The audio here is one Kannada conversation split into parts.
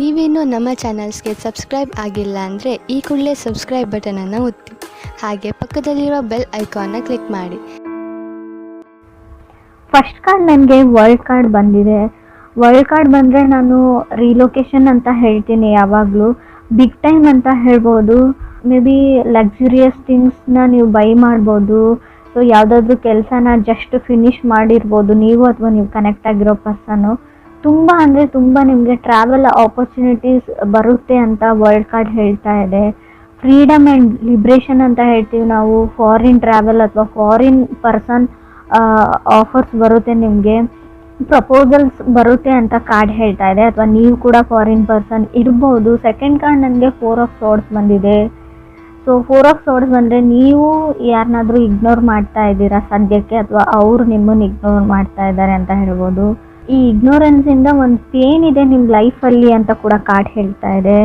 ನೀವೇನು ನಮ್ಮ ಚಾನಲ್ಸ್ಗೆ ಸಬ್ಸ್ಕ್ರೈಬ್ ಆಗಿಲ್ಲ ಅಂದರೆ ಈ ಕೂಡಲೇ ಸಬ್ಸ್ಕ್ರೈಬ್ ಬಟನನ್ನು ಒತ್ತಿ, ಹಾಗೆ ಪಕ್ಕದಲ್ಲಿರೋ ಬೆಲ್ ಐಕಾನ್ನ ಕ್ಲಿಕ್ ಮಾಡಿ. ಫಸ್ಟ್ ಕಾರ್ಡ್ ನನಗೆ ವರ್ಲ್ಡ್ ಕಾರ್ಡ್ ಬಂದಿದೆ. ವರ್ಲ್ಡ್ ಕಾರ್ಡ್ ಬಂದರೆ ನಾನು ರಿಲೊಕೇಶನ್ ಅಂತ ಹೇಳ್ತೀನಿ. ಯಾವಾಗಲೂ ಬಿಗ್ ಟೈಮ್ ಅಂತ ಹೇಳ್ಬೋದು. ಮೇ ಬಿ ಲಕ್ಸುರಿಯಸ್ ಥಿಂಗ್ಸ್ನ ನೀವು ಬೈ ಮಾಡ್ಬೋದು. ಸೊ ಯಾವುದಾದ್ರೂ ಕೆಲಸನ ಜಸ್ಟ್ ಫಿನಿಷ್ ಮಾಡಿರ್ಬೋದು ನೀವು ಅಥವಾ ನೀವು ಕನೆಕ್ಟ್ ಆಗಿರೋ ಪರ್ಸನ್ನು. ತುಂಬ ಅಂದರೆ ತುಂಬ ನಿಮಗೆ ಟ್ರಾವೆಲ್ ಆಪರ್ಚುನಿಟೀಸ್ ಬರುತ್ತೆ ಅಂತ ವರ್ಲ್ಡ್ ಕಾರ್ಡ್ ಹೇಳ್ತಾ ಇದೆ. ಫ್ರೀಡಮ್ ಆ್ಯಂಡ್ ಲಿಬ್ರೇಷನ್ ಅಂತ ಹೇಳ್ತೀವಿ ನಾವು. ಫಾರಿನ್ ಟ್ರಾವೆಲ್ ಅಥವಾ ಫಾರಿನ್ ಪರ್ಸನ್ ಆಫರ್ಸ್ ಬರುತ್ತೆ, ನಿಮಗೆ ಪ್ರಪೋಸಲ್ಸ್ ಬರುತ್ತೆ ಅಂತ ಕಾರ್ಡ್ ಹೇಳ್ತಾ ಇದೆ. ಅಥವಾ ನೀವು ಕೂಡ ಫಾರಿನ್ ಪರ್ಸನ್ ಇರ್ಬೋದು. ಸೆಕೆಂಡ್ ಕಾರ್ಡ್ ನನಗೆ 4 ಆಫ್ ಸೋರ್ಡ್ಸ್ ಬಂದಿದೆ. ಸೊ 4 ಆಫ್ ಸೋರ್ಡ್ಸ್ ಬಂದರೆ ನೀವು ಯಾರನ್ನಾದರೂ ಇಗ್ನೋರ್ ಮಾಡ್ತಾ ಇದ್ದೀರಾ ಸದ್ಯಕ್ಕೆ, ಅಥವಾ ಅವರು ನಿಮ್ಮನ್ನು ಇಗ್ನೋರ್ ಮಾಡ್ತಾ ಇದ್ದಾರೆ ಅಂತ ಹೇಳ್ಬೋದು. ಈ ಇಗ್ನೋರೆನ್ಸಿಂದ ಒಂದು ಪೇನ್ ಇದೆ ನಿಮ್ಮ ಲೈಫಲ್ಲಿ ಅಂತ ಕೂಡ ಕಾರ್ಡ್ ಹೇಳ್ತಾ ಇದೆ.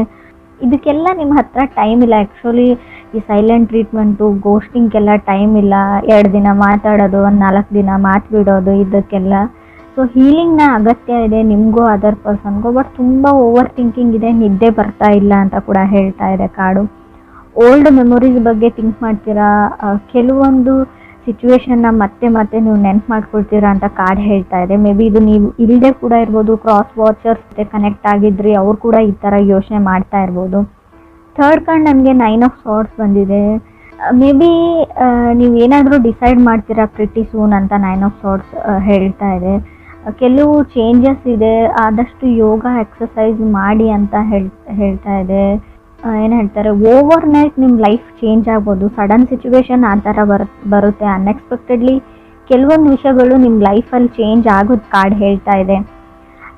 ಇದಕ್ಕೆಲ್ಲ ನಿಮ್ಮ ಹತ್ರ ಟೈಮ್ ಇಲ್ಲ. ಆ್ಯಕ್ಚುಲಿ ಈ ಸೈಲೆಂಟ್ ಟ್ರೀಟ್ಮೆಂಟು, ಗೋಸ್ಟಿಂಗ್ಗೆಲ್ಲ ಟೈಮ್ ಇಲ್ಲ. 2 ದಿನ ಮಾತಾಡೋದು, ಒಂದು 4 ದಿನ ಮಾತು ಬಿಡೋದು, ಇದಕ್ಕೆಲ್ಲ. ಸೊ ಹೀಲಿಂಗ್ನ ಅಗತ್ಯ ಇದೆ ನಿಮಗೂ ಅದರ್ ಪರ್ಸನ್ಗೂ. ಬಟ್ ತುಂಬ ಓವರ್ ಥಿಂಕಿಂಗ್ ಇದೆ, ನಿದ್ದೆ ಬರ್ತಾ ಇಲ್ಲ ಅಂತ ಕೂಡ ಹೇಳ್ತಾ ಇದೆ ಕಾರ್ಡು. ಓಲ್ಡ್ ಮೆಮೊರೀಸ್ ಬಗ್ಗೆ ಥಿಂಕ್ ಮಾಡ್ತೀರಾ. ಕೆಲವೊಂದು ಸಿಚುವೇಶನ್ನ ಮತ್ತೆ ಮತ್ತೆ ನೀವು ನೆನ್ಪು ಮಾಡ್ಕೊಳ್ತೀರಾ ಅಂತ ಕಾರ್ಡ್ ಹೇಳ್ತಾ ಇದೆ. ಮೇ ಬಿ ಇದು ನೀವು ಇಲ್ಲದೆ ಕೂಡ ಇರ್ಬೋದು. ಕ್ರಾಸ್ ವಾಚರ್ಸ್ ಜೊತೆ ಕನೆಕ್ಟ್ ಆಗಿದ್ರಿ, ಅವ್ರು ಕೂಡ ಈ ಥರ ಯೋಚನೆ ಮಾಡ್ತಾ ಇರ್ಬೋದು. ಥರ್ಡ್ ಕಾರ್ಡ್ ನನಗೆ 9 ಆಫ್ ಸಾರ್ಡ್ಸ್ ಬಂದಿದೆ. ಮೇ ಬಿ ನೀವು ಏನಾದರೂ ಡಿಸೈಡ್ ಮಾಡ್ತೀರಾ ಪ್ರಿಟಿ ಸೂನ್ ಅಂತ 9 ಆಫ್ ಸಾರ್ಡ್ಸ್ ಹೇಳ್ತಾ ಇದೆ. ಕೆಲವು ಚೇಂಜಸ್ ಇದೆ, ಆದಷ್ಟು ಯೋಗ ಎಕ್ಸಸೈಸ್ ಮಾಡಿ ಅಂತ ಹೇಳ್ತಾ ಇದೆ. ಏನು ಹೇಳ್ತಾರೆ, ಓವರ್ ನೈಟ್ ನಿಮ್ಮ ಲೈಫ್ ಚೇಂಜ್ ಆಗ್ಬೋದು. ಸಡನ್ ಸಿಚುವೇಶನ್ ಆ ಥರ ಬರುತ್ತೆ ಅನ್ಎಕ್ಸ್ಪೆಕ್ಟೆಡ್ಲಿ. ಕೆಲವೊಂದು ವಿಷಯಗಳು ನಿಮ್ಮ ಲೈಫಲ್ಲಿ ಚೇಂಜ್ ಆಗೋದು ಕಾರ್ಡ್ ಹೇಳ್ತಾ ಇದೆ.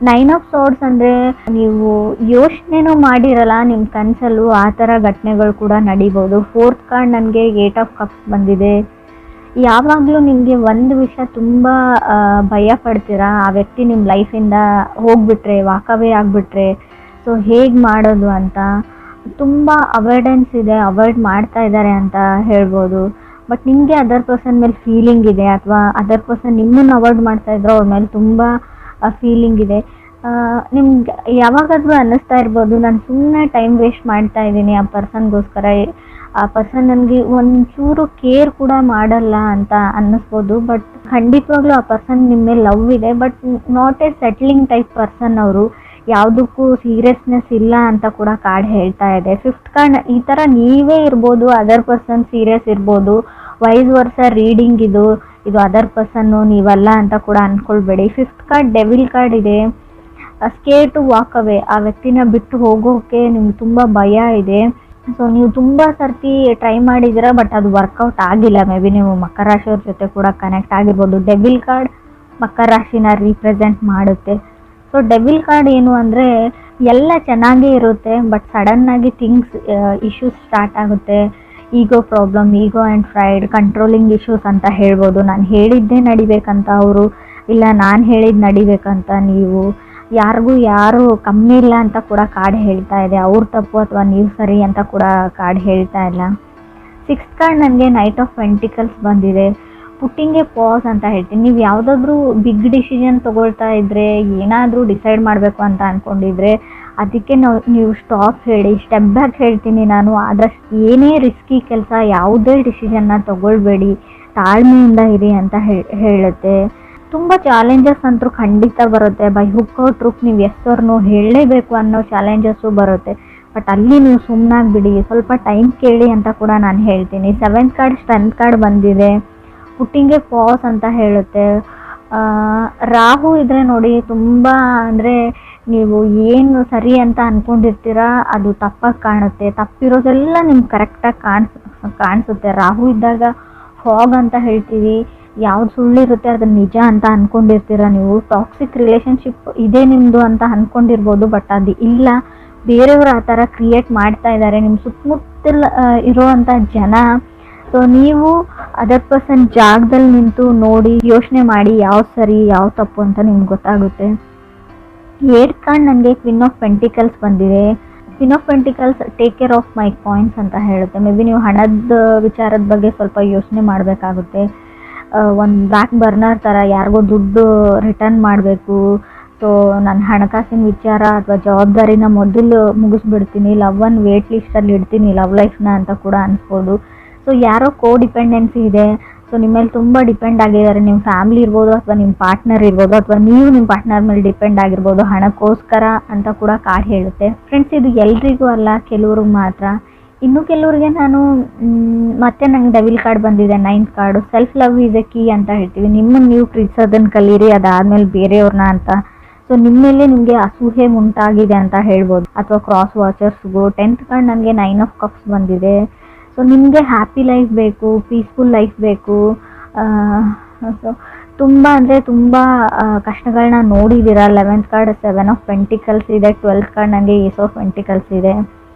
9 ಆಫ್ ಸಾರ್ಡ್ಸ್ ಅಂದರೆ ನೀವು ಯೋಚನೆನೂ ಮಾಡಿರಲ್ಲ ನಿಮ್ಮ ಕನಸಲ್ಲೂ ಆ ಥರ ಘಟನೆಗಳು ಕೂಡ ನಡಿಬೋದು. ಫೋರ್ತ್ ಕಾರ್ಡ್ ನನಗೆ 8 ಆಫ್ ಕಪ್ಸ್ ಬಂದಿದೆ. ಯಾವಾಗಲೂ ನಿಮಗೆ ಒಂದು ವಿಷಯ ತುಂಬ ಭಯ ಪಡ್ತೀರಾ, ಆ ವ್ಯಕ್ತಿ ನಿಮ್ಮ ಲೈಫಿಂದ ಹೋಗ್ಬಿಟ್ರೆ, ವಾಕವೇ ಆಗಿಬಿಟ್ರೆ, ಸೊ ಹೇಗೆ ಮಾಡೋದು ಅಂತ ತುಂಬ ಅವಾಯ್ಡೆನ್ಸ್ ಇದೆ, ಅವಾಯ್ಡ್ ಮಾಡ್ತಾ ಇದ್ದಾರೆ ಅಂತ ಹೇಳ್ಬೋದು. ಬಟ್ ನಿಮಗೆ ಅದರ್ ಪರ್ಸನ್ ಮೇಲೆ ಫೀಲಿಂಗ್ ಇದೆ, ಅಥವಾ ಅದರ್ ಪರ್ಸನ್ ನಿಮ್ಮನ್ನು ಅವಾಯ್ಡ್ ಮಾಡ್ತಾ ಇದ್ರು, ಅವ್ರ ಮೇಲೆ ತುಂಬ ಫೀಲಿಂಗ್ ಇದೆ. ನಿಮ್ಗೆ ಯಾವಾಗಾದರೂ ಅನ್ನಿಸ್ತಾ ಇರ್ಬೋದು, ನಾನು ಸುಮ್ಮನೆ ಟೈಮ್ ವೇಸ್ಟ್ ಮಾಡ್ತಾ ಇದ್ದೀನಿ ಆ ಪರ್ಸನ್ಗೋಸ್ಕರ, ಆ ಪರ್ಸನ್ ನನಗೆ ಒಂಚೂರು ಕೇರ್ ಕೂಡ ಮಾಡಲ್ಲ ಅಂತ ಅನ್ನಿಸ್ಬೋದು. ಬಟ್ ಖಂಡಿತವಾಗ್ಲೂ ಆ ಪರ್ಸನ್ ನಿಮ್ಮ ಮೇಲೆ ಲವ್ ಇದೆ, but not A settling type person ಅವರು. ಯಾವುದಕ್ಕೂ ಸೀರಿಯಸ್ನೆಸ್ ಇಲ್ಲ ಅಂತ ಕೂಡ ಕಾರ್ಡ್ ಹೇಳ್ತಾ ಇದೆ. ಫಿಫ್ತ್ ಕಾರ್ಡ್ ಈ ಥರ ನೀವೇ ಇರ್ಬೋದು, ಅದರ್ ಪರ್ಸನ್ ಸೀರಿಯಸ್ ಇರ್ಬೋದು. ವೈಸ್ ವರ್ಸ ರೀಡಿಂಗ್ ಇದು ಅದರ್ ಪರ್ಸನ್ನು ನೀವಲ್ಲ ಅಂತ ಕೂಡ ಅಂದ್ಕೊಳ್ಬೇಡಿ. ಫಿಫ್ತ್ ಕಾರ್ಡ್ ಡೆವಿಲ್ ಕಾರ್ಡ್ ಇದೆ. ಸ್ಕೇರ್ ಟು ವಾಕ್ ಅವೇ, ಆ ವ್ಯಕ್ತಿನ ಬಿಟ್ಟು ಹೋಗೋಕ್ಕೆ ನಿಮ್ಗೆ ತುಂಬ ಭಯ ಇದೆ. ಸೊ ನೀವು ತುಂಬ ಸರ್ತಿ ಟ್ರೈ ಮಾಡಿದ್ದೀರಾ, ಬಟ್ ಅದು ವರ್ಕೌಟ್ ಆಗಿಲ್ಲ. ಮೇ ಬಿ ನೀವು ಮಕರ ರಾಶಿಯವ್ರ ಜೊತೆ ಕೂಡ ಕನೆಕ್ಟ್ ಆಗಿರ್ಬೋದು. ಡೆವಿಲ್ ಕಾರ್ಡ್ ಮಕರ ರಾಶಿನ ರೀಪ್ರೆಸೆಂಟ್ ಮಾಡುತ್ತೆ. ಸೊ ಡೆವಿಲ್ ಕಾರ್ಡ್ ಏನು ಅಂದರೆ, ಎಲ್ಲ ಚೆನ್ನಾಗೇ ಇರುತ್ತೆ, ಬಟ್ ಸಡನ್ನಾಗಿ ಇಶ್ಯೂಸ್ ಸ್ಟಾರ್ಟ್ ಆಗುತ್ತೆ. Ego problem, ego and pride, controlling issues ಅಂತ ಹೇಳ್ಬೋದು. ನಾನು ಹೇಳಿದ್ದೇ ನಡಿಬೇಕಂತ ಅವರು, ಇಲ್ಲ ನಾನು ಹೇಳಿದ್ದು ನಡಿಬೇಕಂತ ನೀವು. ಯಾರಿಗೂ ಯಾರು ಕಮ್ಮಿ ಇಲ್ಲ ಅಂತ ಕೂಡ ಕಾರ್ಡ್ ಹೇಳ್ತಾ ಇದೆ. ಅವ್ರ ತಪ್ಪು ಅಥವಾ ನೀವು ಸರಿ ಅಂತ ಕೂಡ ಕಾರ್ಡ್ ಹೇಳ್ತಾ ಇಲ್ಲ. ಸಿಕ್ಸ್ತ್ ಕಾರ್ಡ್ ನನಗೆ ನೈಟ್ ಆಫ್ ಪೆಂಟಿಕಲ್ಸ್ ಬಂದಿದೆ. ಪುಟ್ಟಿಂಗ್ ಎ ಪಾಸ್ ಅಂತ ಹೇಳ್ತೀನಿ. ನೀವು ಯಾವುದಾದ್ರೂ ಬಿಗ್ ಡಿಸಿಷನ್ ತೊಗೊಳ್ತಾ ಇದ್ದರೆ, ಏನಾದರೂ ಡಿಸೈಡ್ ಮಾಡಬೇಕು ಅಂತ ಅಂದ್ಕೊಂಡಿದ್ರೆ, ಅದಕ್ಕೆ ನೀವು ಸ್ಟಾಪ್ ಹೇಳಿ, ಸ್ಟೆಪ್ ಬ್ಯಾಕ್ ಹೇಳ್ತೀನಿ ನಾನು. ಆದಷ್ಟು ಏನೇ ರಿಸ್ಕಿ ಕೆಲಸ, ಯಾವುದೇ ಡಿಸಿಷನ್ನ ತೊಗೊಳ್ಬೇಡಿ, ತಾಳ್ಮೆಯಿಂದ ಇರಿ ಅಂತ ಹೇಳುತ್ತೆ. ತುಂಬ ಚಾಲೆಂಜಸ್ ಅಂತೂ ಖಂಡಿತ ಬರುತ್ತೆ. ಬೈ ಹುಕ್ ಔಟ್ ರೂಕ್ ನೀವು ಎಸ್ಸರ್ನು ಹೇಳಲೇಬೇಕು ಅನ್ನೋ ಚಾಲೆಂಜಸ್ಸು ಬರುತ್ತೆ. ಬಟ್ ಅಲ್ಲಿ ನೀವು ಸುಮ್ಮನಾಗ್ಬಿಡಿ, ಸ್ವಲ್ಪ ಟೈಮ್ ಕೇಳಿ ಅಂತ ಕೂಡ ನಾನು ಹೇಳ್ತೀನಿ. ಸೆವೆಂತ್ ಕಾರ್ಡ್ ಸ್ಟ್ರೆಂತ್ ಕಾರ್ಡ್ ಬಂದಿದೆ. ಪುಟ್ಟಿಂಗ್ ಎ ಪಾಸ್ ಅಂತ ಹೇಳುತ್ತೆ. ರಾಹು ಇದ್ದರೆ ನೋಡಿ, ತುಂಬ ಅಂದರೆ ನೀವು ಏನು ಸರಿ ಅಂತ ಅಂದ್ಕೊಂಡಿರ್ತೀರಾ ಅದು ತಪ್ಪಾಗಿ ಕಾಣುತ್ತೆ. ತಪ್ಪಿರೋದೆಲ್ಲ ನಿಮ್ಗೆ ಕರೆಕ್ಟಾಗಿ ಕಾಣಿಸುತ್ತೆ. ರಾಹು ಇದ್ದಾಗ ಫಾಗ್ ಅಂತ ಹೇಳ್ತೀವಿ. ಯಾವ್ದು ಸುಳ್ಳಿರುತ್ತೆ ಅದನ್ನು ನಿಜ ಅಂತ ಅಂದ್ಕೊಂಡಿರ್ತೀರ ನೀವು. ಟಾಕ್ಸಿಕ್ ರಿಲೇಷನ್ಶಿಪ್ ಇದೆ ನಿಮ್ಮದು ಅಂತ ಅಂದ್ಕೊಂಡಿರ್ಬೋದು, ಬಟ್ ಅದು ಇಲ್ಲ. ಬೇರೆಯವರು ಆ ಥರ ಕ್ರಿಯೇಟ್ ಮಾಡ್ತಾ ಇದ್ದಾರೆ ನಿಮ್ಮ ಸುತ್ತಮುತ್ತಲ ಇರೋವಂಥ ಜನ. ಸೊ ನೀವು ಅದರ್ ಪರ್ಸನ್ ಜಾಗದಲ್ಲಿ ನಿಂತು ನೋಡಿ, ಯೋಚನೆ ಮಾಡಿ ಯಾವ್ದು ಸರಿ ಯಾವ್ದು ತಪ್ಪು ಅಂತ ನಿಮ್ಗೆ ಗೊತ್ತಾಗುತ್ತೆ. ಏಟ್ ಕಾರ್ಡ್ ನನಗೆ ಕ್ವೀನ್ ಆಫ್ ಪೆಂಟಿಕಲ್ಸ್ ಬಂದಿದೆ. Queen of pentacles take care of my coins ಅಂತ ಹೇಳುತ್ತೆ. ಮೇ ಬಿ ನೀವು ಹಣದ ವಿಚಾರದ ಬಗ್ಗೆ ಸ್ವಲ್ಪ ಯೋಚನೆ ಮಾಡಬೇಕಾಗುತ್ತೆ. ಒಂದು ಬ್ಯಾಕ್ ಬರ್ನರ್ ಥರ ಯಾರಿಗೋ ದುಡ್ಡು ರಿಟರ್ನ್ ಮಾಡಬೇಕು, ಸೊ ನನ್ನ ಹಣಕಾಸಿನ ವಿಚಾರ ಅಥವಾ ಜವಾಬ್ದಾರಿನ ಮೊದಲು ಮುಗಿಸ್ಬಿಡ್ತೀನಿ, ಲವ್ವನ್ನು ವೇಟ್ ಲಿಸ್ಟಲ್ಲಿ ಇಡ್ತೀನಿ ಲವ್ ಲೈಫ್ನ ಅಂತ ಕೂಡ ಅನ್ಸ್ಬೋದು. ಸೊ ಯಾರೋ ಡಿಪೆಂಡೆನ್ಸಿ ಇದೆ, ಸೊ ನಿಮ್ಮ ಮೇಲೆ ತುಂಬ ಡಿಪೆಂಡ್ ಆಗಿದ್ದಾರೆ. ನಿಮ್ಮ ಫ್ಯಾಮಿಲಿ ಇರ್ಬೋದು ಅಥವಾ ನಿಮ್ಮ ಪಾರ್ಟ್ನರ್ ಇರ್ಬೋದು ಅಥವಾ ನೀವು ನಿಮ್ಮ ಪಾರ್ಟ್ನರ್ ಮೇಲೆ ಡಿಪೆಂಡ್ ಆಗಿರ್ಬೋದು ಹಣಕ್ಕೋಸ್ಕರ ಅಂತ ಕೂಡ ಕಾರ್ಡ್ ಹೇಳುತ್ತೆ. ಫ್ರೆಂಡ್ಸ್, ಇದು ಎಲ್ರಿಗೂ ಅಲ್ಲ, ಕೆಲವ್ರಿಗೆ ಮಾತ್ರ. ಇನ್ನು ಕೆಲವ್ರಿಗೆ ನಾನು ಮತ್ತೆ ನಂಗೆ ಡೆವಿಲ್ ಕಾರ್ಡ್ ಬಂದಿದೆ, 9th card. Self love is A key ಅಂತ ಹೇಳ್ತೀವಿ. ನಿಮ್ಮನ್ನು ನೀವು ಪ್ರೀತಿಸೋದನ್ನು ಕಲೀರಿ, ಅದಾದಮೇಲೆ ಬೇರೆಯವ್ರನ್ನ ಅಂತ. ಸೊ ನಿಮ್ಮ ಮೇಲೆ ನಿಮಗೆ ಅಸೂಹೆ ಉಂಟಾಗಿದೆ ಅಂತ ಹೇಳ್ಬೋದು. ಅಥವಾ ಕ್ರಾಸ್ ವಾಚರ್ಸ್ಗೂ 10th ಕಾರ್ಡ್ ನನಗೆ 9 ಆಫ್ ಕಪ್ಸ್ ಬಂದಿದೆ. ಸೊ ನಿಮಗೆ ಹ್ಯಾಪಿ ಲೈಫ್ ಬೇಕು, ಪೀಸ್ಫುಲ್ ಲೈಫ್ ಬೇಕು. ಸೊ ತುಂಬ ಅಂದರೆ ತುಂಬ ಕಷ್ಟಗಳನ್ನ ನೋಡಿದ್ದೀರಾ. 11th ಕಾರ್ಡ್ 7 ಆಫ್ ಪೆಂಟಿಕಲ್ಸ್ ಇದೆ, 12th ಕಾರ್ಡ್ ನನಗೆ ಏಸ್ ಆಫ್ ಪೆಂಟಿಕಲ್ಸ್ ಇದೆ.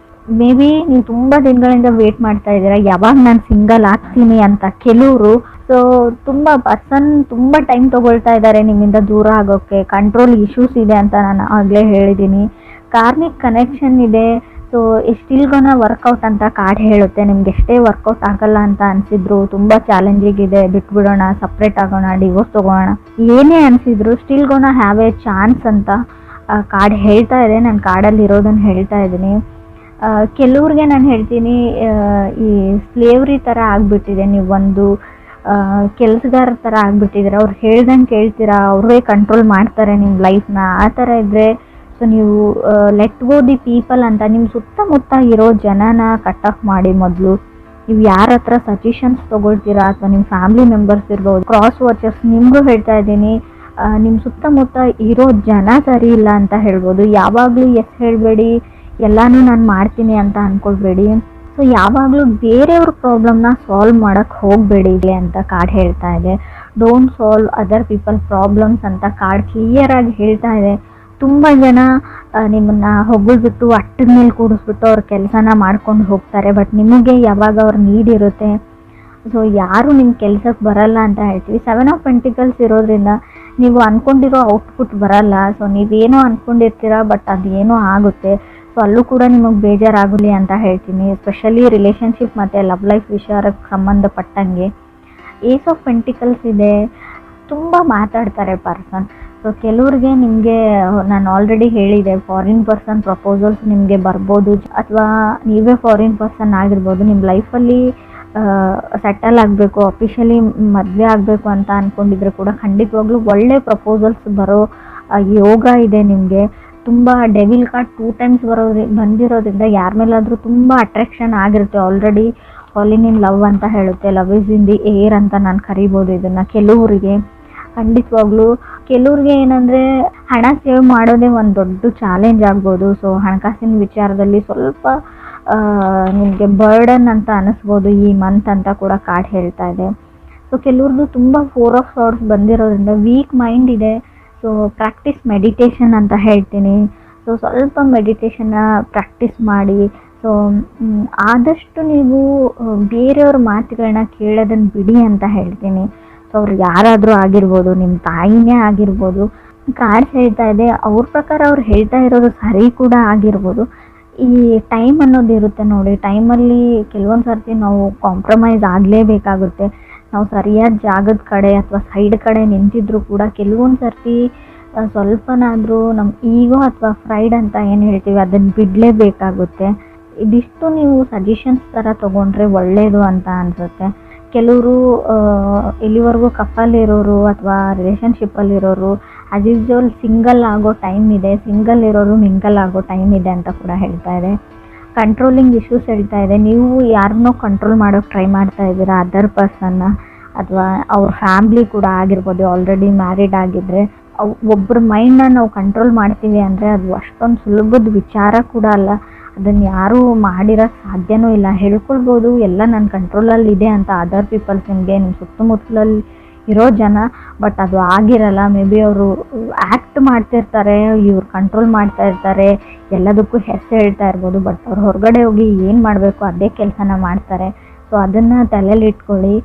ಮೇ ಬಿ ನೀವು ತುಂಬ ದಿನಗಳಿಂದ ವೇಟ್ ಮಾಡ್ತಾ ಇದ್ದೀರಾ ಯಾವಾಗ ನಾನು ಸಿಂಗಲ್ ಆಗ್ತೀನಿ ಅಂತ ಕೆಲವರು. ಸೊ ತುಂಬ ಟೈಮ್ ತೊಗೊಳ್ತಾ ಇದ್ದಾರೆ ನಿಮ್ಮಿಂದ ದೂರ ಆಗೋಕ್ಕೆ. ಕಂಟ್ರೋಲ್ ಇಶ್ಯೂಸ್ ಇದೆ ಅಂತ ನಾನು ಆಗಲೇ ಹೇಳಿದ್ದೀನಿ. ಕಾರ್ಮಿಕ್ ಕನೆಕ್ಷನ್ ಇದೆ. ಸೊ ಸ್ಟಿಲ್ ಗೋನ ವರ್ಕೌಟ್ ಅಂತ ಕಾರ್ಡ್ ಹೇಳುತ್ತೆ. ನಿಮ್ಗೆ ಎಷ್ಟೇ ವರ್ಕೌಟ್ ಆಗಲ್ಲ ಅಂತ ಅನಿಸಿದ್ರು, ತುಂಬ ಚಾಲೆಂಜಿಗಿದೆ, ಬಿಟ್ಬಿಡೋಣ, ಸಪ್ರೇಟ್ ಆಗೋಣ, ಡಿವೋರ್ಸ್ ತೊಗೋಣ, ಏನೇ ಅನಿಸಿದ್ರು still gonna have a chance ಅಂತ ಕಾರ್ಡ್ ಹೇಳ್ತಾ ಇದೆ. ನಾನು ಕಾರ್ಡಲ್ಲಿ ಇರೋದನ್ನು ಹೇಳ್ತಾ ಇದ್ದೀನಿ. ಕೆಲವ್ರಿಗೆ ನಾನು ಹೇಳ್ತೀನಿ, ಈ ಸ್ಲೇವ್ರಿ ಥರ ಆಗಿಬಿಟ್ಟಿದೆ. ನೀವು ಒಂದು ಕೆಲಸಗಾರ ಥರ ಆಗಿಬಿಟ್ಟಿದ್ದೀರ. ಅವ್ರು ಹೇಳ್ದಂಗೆ ಕೇಳ್ತೀರಾ, ಅವ್ರೇ ಕಂಟ್ರೋಲ್ ಮಾಡ್ತಾರೆ ನಿಮ್ಮ ಲೈಫ್ನ. ಆ ಥರ ಇದ್ದರೆ ಸೊ ನೀವು ಲೆಟ್ ಗೋ ದಿ ಪೀಪಲ್ ಅಂತ ನಿಮ್ಮ ಸುತ್ತಮುತ್ತ ಇರೋ ಜನನ ಕಟ್ ಆಫ್ ಮಾಡಿ. ಮೊದಲು ನೀವು ಯಾರ ಹತ್ರ ಸಜೆಷನ್ಸ್ ತೊಗೊಳ್ತೀರಾ ಅಥವಾ ನಿಮ್ಮ ಫ್ಯಾಮಿಲಿ ಮೆಂಬರ್ಸ್ ಇರ್ಬೋದು, ಕ್ರಾಸ್ ವಾಚರ್ಸ್, ನಿಮಗೂ ಹೇಳ್ತಾ ಇದ್ದೀನಿ, ನಿಮ್ಮ ಸುತ್ತಮುತ್ತ ಇರೋ ಜನ ಸರಿ ಇಲ್ಲ ಅಂತ ಹೇಳ್ಬೋದು. ಯಾವಾಗಲೂ ಎಸ್ ಹೇಳಬೇಡಿ, ಎಲ್ಲನೂ ನಾನು ಮಾಡ್ತೀನಿ ಅಂತ ಅಂದ್ಕೊಳ್ಬೇಡಿ. ಸೊ ಯಾವಾಗಲೂ ಬೇರೆಯವ್ರ ಪ್ರಾಬ್ಲಮ್ನ ಸಾಲ್ವ್ ಮಾಡೋಕ್ಕೆ ಹೋಗಬೇಡಿ ಅಂತ ಕಾರ್ಡ್ ಹೇಳ್ತಾ ಇದೆ. Don't solve other people problems ಅಂತ ಕಾರ್ಡ್ ಕ್ಲಿಯರಾಗಿ ಹೇಳ್ತಾ ಇದೆ. ತುಂಬ ಜನ ನಿಮ್ಮನ್ನು ಹೊಗಳ್ಬಿಟ್ಟು ಅಟ್ಟದ ಮೇಲೆ ಕೂಡಿಸ್ಬಿಟ್ಟು ಅವ್ರ ಕೆಲಸನ ಮಾಡ್ಕೊಂಡು ಹೋಗ್ತಾರೆ. ಬಟ್ ನಿಮಗೆ ಯಾವಾಗ ಅವ್ರ ನೀಡ್ ಇರುತ್ತೆ. ಸೊ ಯಾರು ನಿಮ್ಮ ಕೆಲಸಕ್ಕೆ ಬರಲ್ಲ ಅಂತ ಹೇಳ್ತೀವಿ. 7 ಆಫ್ ಪೆಂಟಿಕಲ್ಸ್ ಇರೋದ್ರಿಂದ ನೀವು ಅಂದ್ಕೊಂಡಿರೋ ಔಟ್ಪುಟ್ ಬರಲ್ಲ. ಸೊ ನೀವೇನೋ ಅಂದ್ಕೊಂಡಿರ್ತೀರ, ಬಟ್ ಅದೇನೋ ಆಗುತ್ತೆ. ಸೊ ಅಲ್ಲೂ ಕೂಡ ನಿಮಗೆ ಬೇಜಾರಾಗಲಿ ಅಂತ ಹೇಳ್ತೀನಿ. ಎಸ್ಪೆಷಲಿ ರಿಲೇಷನ್ಶಿಪ್ ಮತ್ತು ಲವ್ ಲೈಫ್ ವಿಚಾರಕ್ಕೆ ಸಂಬಂಧಪಟ್ಟಂಗೆ. ಏಸ್ ಆಫ್ ಪೆಂಟಿಕಲ್ಸ್ ಇದೆ. ತುಂಬ ಮಾತಾಡ್ತಾರೆ ಪರ್ಸನ್. ಸೊ ಕೆಲವ್ರಿಗೆ ನಿಮಗೆ ನಾನು ಆಲ್ರೆಡಿ ಹೇಳಿದೆ, ಫಾರಿನ್ ಪರ್ಸನ್ ಪ್ರಪೋಸಲ್ಸ್ ನಿಮಗೆ ಬರ್ಬೋದು, ಅಥವಾ ನೀವೇ ಫಾರಿನ್ ಪರ್ಸನ್ ಆಗಿರ್ಬೋದು. ನಿಮ್ಮ ಲೈಫಲ್ಲಿ ಸೆಟಲ್ ಆಗಬೇಕು, ಅಫಿಷಿಯಲಿ ಮದುವೆ ಆಗಬೇಕು ಅಂತ ಅಂದ್ಕೊಂಡಿದ್ರೆ ಕೂಡ ಖಂಡಿತವಾಗ್ಲೂ ಒಳ್ಳೆ ಪ್ರಪೋಸಲ್ಸ್ ಬರೋ ಯೋಗ ಇದೆ ನಿಮಗೆ. ತುಂಬ ಡೆವಿಲ್ ಕಾರ್ಡ್ 2 ಟೈಮ್ಸ್ ಬಂದಿರೋದ್ರಿಂದ ಯಾರ ಮೇಲಾದರೂ ತುಂಬ ಅಟ್ರಾಕ್ಷನ್ ಆಗಿರುತ್ತೆ. ಆಲ್ರೆಡಿ ಫಾಲಿನ್ ಇನ್ ಲವ್ ಅಂತ ಹೇಳುತ್ತೆ. Love is in the air ಅಂತ ನಾನು ಕರಿಬೋದು ಇದನ್ನು. ಕೆಲವರಿಗೆ ಖಂಡಿತವಾಗ್ಲೂ, ಕೆಲವ್ರಿಗೆ ಏನಂದರೆ ಹಣ ಸೇವ್ ಮಾಡೋದೇ ಒಂದು ದೊಡ್ಡ ಚಾಲೆಂಜ್ ಆಗ್ಬೋದು. ಸೊ ಹಣಕಾಸಿನ ವಿಚಾರದಲ್ಲಿ ಸ್ವಲ್ಪ ನಿಮಗೆ ಬರ್ಡನ್ ಅಂತ ಅನ್ನಿಸ್ಬೋದು ಈ ಮಂತ್ ಅಂತ ಕೂಡ ಕಾರ್ಡ್ ಹೇಳ್ತಾ ಇದೆ. ಸೊ ಕೆಲವ್ರದ್ದು ತುಂಬ 4 ಆಫ್ ಸಾರ್ಡ್ಸ್ ಬಂದಿರೋದ್ರಿಂದ ವೀಕ್ ಮೈಂಡ್ ಇದೆ. ಸೊ ಪ್ರಾಕ್ಟೀಸ್ ಮೆಡಿಟೇಷನ್ ಅಂತ ಹೇಳ್ತೀನಿ. ಸೊ ಸ್ವಲ್ಪ ಮೆಡಿಟೇಷನ್ನ ಪ್ರಾಕ್ಟೀಸ್ ಮಾಡಿ. ಸೊ ಆದಷ್ಟು ನೀವು ಬೇರೆಯವ್ರ ಮಾತುಗಳನ್ನ ಕೇಳೋದನ್ನು ಬಿಡಿ ಅಂತ ಹೇಳ್ತೀನಿ. ಸೊ ಅವ್ರು ಯಾರಾದರೂ ಆಗಿರ್ಬೋದು, ನಿಮ್ಮ ತಾಯಿನೇ ಆಗಿರ್ಬೋದು. ಕಾರ್ಡ್ಸ್ ಹೇಳ್ತಾ ಇದೆ, ಅವ್ರ ಪ್ರಕಾರ ಅವ್ರು ಹೇಳ್ತಾ ಇರೋದು ಸರಿ ಕೂಡ ಆಗಿರ್ಬೋದು. ಈ ಟೈಮ್ ಅನ್ನೋದು ಇರುತ್ತೆ ನೋಡಿ, ಟೈಮಲ್ಲಿ ಕೆಲವೊಂದು ಸರ್ತಿ ನಾವು ಕಾಂಪ್ರಮೈಸ್ ಆಗಲೇಬೇಕಾಗುತ್ತೆ. ನಾವು ಸರಿಯಾದ ಜಾಗದ ಕಡೆ ಅಥವಾ ಸೈಡ್ ಕಡೆ ನಿಂತಿದ್ರು ಕೂಡ ಕೆಲವೊಂದು ಸರ್ತಿ ಸ್ವಲ್ಪನಾದರೂ ನಮ್ಮ ಈಗೋ ಅಥವಾ ಫ್ರೈಡ್ ಅಂತ ಏನು ಹೇಳ್ತೀವಿ ಅದನ್ನು ಬಿಡಲೇಬೇಕಾಗುತ್ತೆ. ಇದಿಷ್ಟು ನೀವು ಸಜೆಷನ್ಸ್ ಥರ ತೊಗೊಂಡ್ರೆ ಒಳ್ಳೆಯದು ಅಂತ ಅನಿಸುತ್ತೆ. ಕೆಲವರು ಇಲ್ಲಿವರೆಗೂ ಕಪ್ಪಲ್ಲಿರೋರು ಅಥವಾ ರಿಲೇಷನ್ಶಿಪ್ಪಲ್ಲಿರೋರು ಆ್ಯಸ್ ಯೂಸ್ವಲ್ ಸಿಂಗಲ್ ಆಗೋ ಟೈಮ್ ಇದೆ, ಸಿಂಗಲ್ ಇರೋರು ಮಿಂಗಲ್ ಆಗೋ ಟೈಮ್ ಇದೆ ಅಂತ ಕೂಡ ಹೇಳ್ತಾ ಇದೆ. ಕಂಟ್ರೋಲಿಂಗ್ ಇಶ್ಯೂಸ್ ಹೇಳ್ತಾ ಇದೆ. ನೀವು ಯಾರನ್ನೋ ಕಂಟ್ರೋಲ್ ಮಾಡೋಕ್ಕೆ ಟ್ರೈ ಮಾಡ್ತಾ ಇದ್ದೀರಾ, ಅದರ್ ಪರ್ಸನ್ನ ಅಥವಾ ಅವ್ರ ಫ್ಯಾಮ್ಲಿ ಕೂಡ ಆಗಿರ್ಬೋದು. ಆಲ್ರೆಡಿ ಮ್ಯಾರಿಡ್ ಆಗಿದ್ದರೆ ಒಬ್ಬರ ಮೈಂಡನ್ನ ನಾವು ಕಂಟ್ರೋಲ್ ಮಾಡ್ತೀವಿ ಅಂದರೆ ಅದು ಅಷ್ಟೊಂದು ಸುಲಭದ ವಿಚಾರ ಕೂಡ ಅಲ್ಲ. ಅದನ್ನು ಯಾರೂ ಮಾಡಿರೋಕ್ಕೆ ಸಾಧ್ಯವೂ ಇಲ್ಲ. ಹೇಳ್ಕೊಳ್ಬೋದು ಎಲ್ಲ ನನ್ನ ಕಂಟ್ರೋಲಲ್ಲಿದೆ ಅಂತ ಅದರ್ ಪೀಪಲ್ಸ್, ನಿಮಗೆ ನಿಮ್ಮ ಸುತ್ತಮುತ್ತಲಲ್ಲಿ ಇರೋ ಜನ, ಬಟ್ ಅದು ಆಗಿರಲ್ಲ. ಮೇ ಬಿ ಅವರು ಆ್ಯಕ್ಟ್ ಮಾಡ್ತಿರ್ತಾರೆ, ಇವ್ರು ಕಂಟ್ರೋಲ್ ಮಾಡ್ತಾ ಇರ್ತಾರೆ, ಎಲ್ಲದಕ್ಕೂ ಹೆಸರು ಹೇಳ್ತಾ ಇರ್ಬೋದು, ಬಟ್ ಅವ್ರು ಹೊರಗಡೆ ಹೋಗಿ ಏನು ಮಾಡಬೇಕು ಅದೇ ಕೆಲಸನ ಮಾಡ್ತಾರೆ. ಸೊ ಅದನ್ನು ತಲೆಯಲ್ಲಿ ಇಟ್ಕೊಳ್ಳಿ.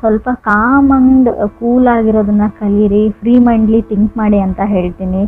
ಸ್ವಲ್ಪ ಕಾಮ್ ಆ್ಯಂಡ್ ಕೂಲ್ ಆಗಿರೋದನ್ನು ಕಲೀರಿ, ಫ್ರೀ ಮೈಂಡ್ಲಿ ಥಿಂಕ್ ಮಾಡಿ ಅಂತ ಹೇಳ್ತೀನಿ.